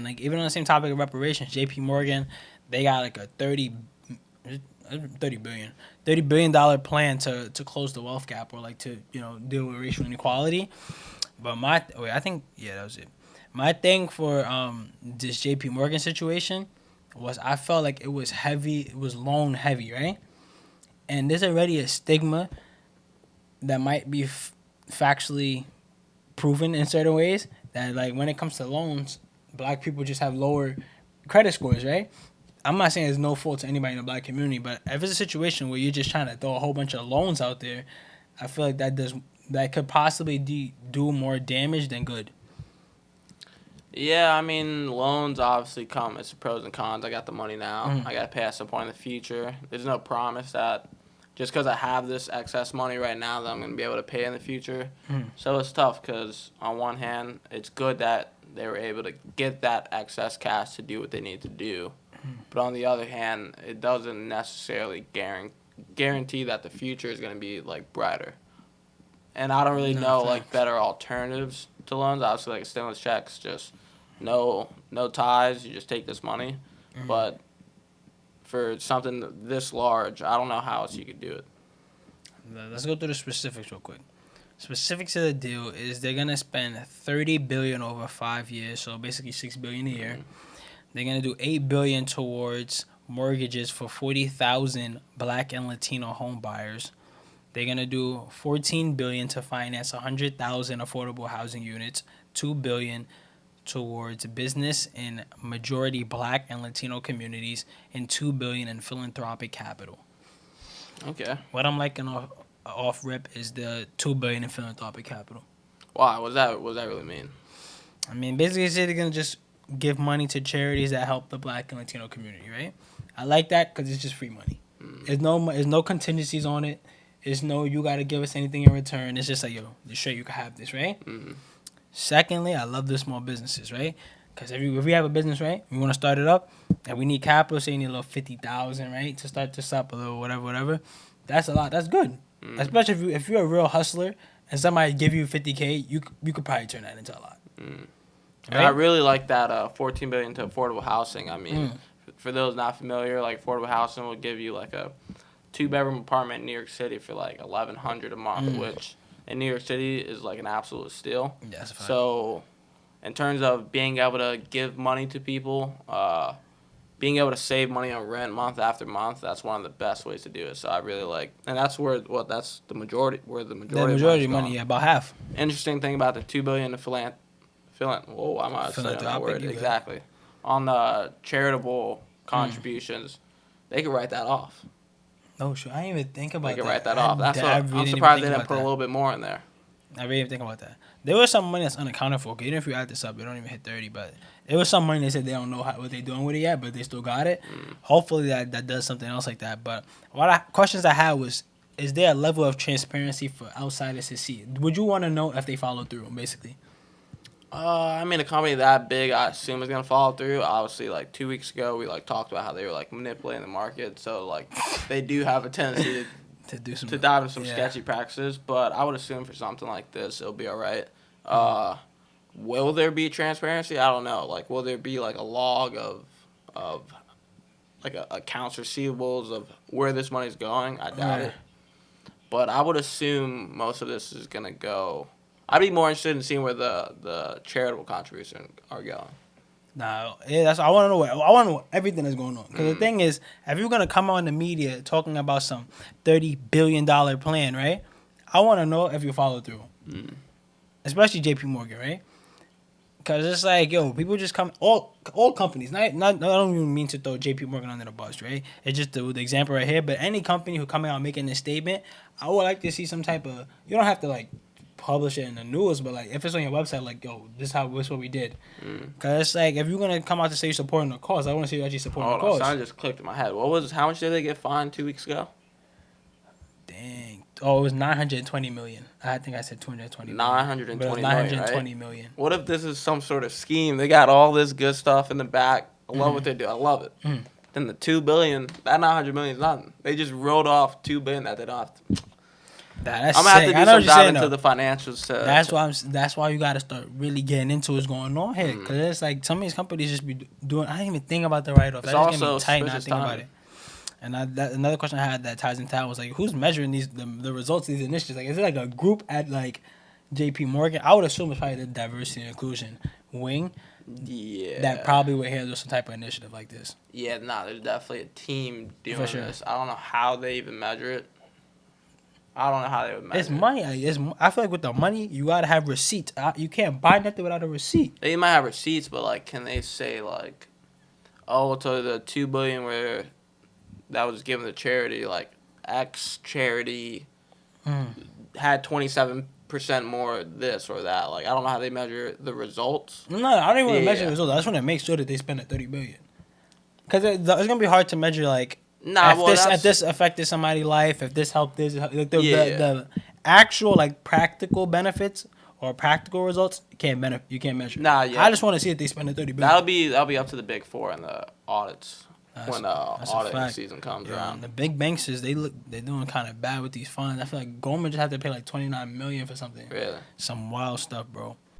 And like even on the same topic of reparations, J.P. Morgan, they got like a $30 billion plan to close the wealth gap or like to deal with racial inequality. But I think that was it. My thing for this J.P. Morgan situation was I felt like it was heavy. It was loan heavy, right? And there's already a stigma that might be factually proven in certain ways that like when it comes to loans, black people just have lower credit scores, right? I'm not saying there's no fault to anybody in the black community, but if it's a situation where you're just trying to throw a whole bunch of loans out there, I feel like that could possibly do more damage than good. Yeah, I mean, loans obviously come. It's pros and cons. I got the money now. I got to pay at some point in the future. There's no promise that just because I have this excess money right now that I'm going to be able to pay in the future. So it's tough because on one hand, it's good that they were able to get that excess cash to do what they need to do. But on the other hand, it doesn't necessarily guarantee that the future is going to be, like, brighter. And I don't really know, like, better alternatives to loans. Obviously, like, stimulus checks, just no ties. You just take this money. But for something this large, I don't know how else you could do it. Let's go through the specifics real quick. Specifics of the deal is they're going to spend $30 billion over 5 years, so basically $6 billion a year. They're going to do $8 billion towards mortgages for 40,000 black and Latino home buyers. They're going to do $14 billion to finance 100,000 affordable housing units, $2 billion towards business in majority black and Latino communities, and $2 billion in philanthropic capital. Okay. What I'm liking off rip is the $2 billion in philanthropic capital. Why? What does that really mean? I mean, basically, they're going to just give money to charities that help the black and Latino community, right? I like that because it's just free money. There's no contingencies on it. There's no you got to give us anything in return. It's just like, yo, just sure you can have this, right? Secondly, I love the small businesses, right? Because if we have a business, right, we want to start it up, and we need capital, say you need a little 50,000, right, to start this up, a little whatever. That's a lot. That's good, especially if you're a real hustler and somebody give you $50K, you could probably turn that into a lot. Right? I really like that $14 billion to affordable housing. I mean, for those not familiar, like affordable housing will give you like a 2-bedroom apartment in New York City for like $1,100 a month, which in New York City is like an absolute steal. Yeah, that's a fact. So, in terms of being able to give money to people, being able to save money on rent month after month, that's one of the best ways to do it. So I really like, and that's that's the majority of money, yeah, about half. Interesting thing about the $2 billion to whoa, I'm not saying that word exactly. On the charitable contributions, they could write that off. No, sure. I didn't even think about that. They could write that off. I'm surprised they didn't put a little bit more in there. I really didn't think about that. There was some money that's unaccounted for. Okay, even if you add this up, it don't even hit 30. But there was some money they said they don't know what they're doing with it yet, but they still got it. Hopefully that does something else like that. But questions I had was, is there a level of transparency for outsiders to see? Would you want to know if they follow through, basically? I mean, a company that big, I assume is gonna follow through. Obviously, like 2 weeks ago, we like talked about how they were like manipulating the market. So like, they do have a tendency to dive into some sketchy practices. But I would assume for something like this, it'll be all right. Will there be transparency? I don't know. Like, will there be like a log of like accounts receivables of where this money's going? I doubt it. But I would assume most of this is gonna go. I'd be more interested in seeing where the charitable contributions are going. Nah, yeah, I want to know. I want to know everything that's going on. Because the thing is, if you're gonna come on the media talking about some $30 billion plan, right? I want to know if you follow through, especially J.P. Morgan, right? Because it's like, yo, people just come all companies. Not I don't even mean to throw J.P. Morgan under the bus, right? It's just the example right here. But any company who coming out making this statement, I would like to see some type of. You don't have to like publish it in the news, but like if it's on your website, like, yo, this is what we did. Cause it's like if you're gonna come out to say you're supporting the cause, I want to see you actually supporting the cause. Something just clicked in my head. How much did they get fined 2 weeks ago? Dang. Oh, it was $920 million. I think I said $220 million. $920 million. What if this is some sort of scheme? They got all this good stuff in the back. I love what they do. I love it. Then the $2 billion, that $900 million is nothing. They just wrote off $2 billion that they don't have to. That's I'm gonna have sick. to I do know some what you're saying, dive into though. the financials to. That's why you gotta start really getting into what's going on here, Mm. cause it's like some of these companies just be doing. I didn't even think about the write off. It's That just get me also tight. Not suspicious think about timing. it. And another question I had that ties into that was like, who's measuring the results of these initiatives? Like, is it like a group at like J.P. Morgan? I would assume it's probably the diversity and inclusion wing that Yeah. probably would handle some type of initiative like this. Yeah, nah, there's definitely a team For doing sure. this. I don't know how they even measure it. I don't know how they would measure It's money. I feel like with the money, you gotta have receipts. You can't buy nothing without a receipt. They might have receipts, but like, can they say like, oh, to the $2 billion where that was given to charity, like X charity had 27% more this or that. Like, I don't know how they measure the results. No, I don't even want to measure the Yeah. results. I just want to make sure that they spend the $30 billion. Because it's gonna be hard to measure like Nah, well, if this affected somebody's life, if this helped this, like Yeah. the actual like practical benefits or practical results you can't measure. Nah, yeah. I just want to see if they spend the $30 billion. That'll be up to the big four and the audits when the That's a auditing fact. season comes Yeah, around. the big banks they're doing kind of bad with these funds. I feel like Goldman just had to pay like $29 million for something. Really. Some wild stuff, bro.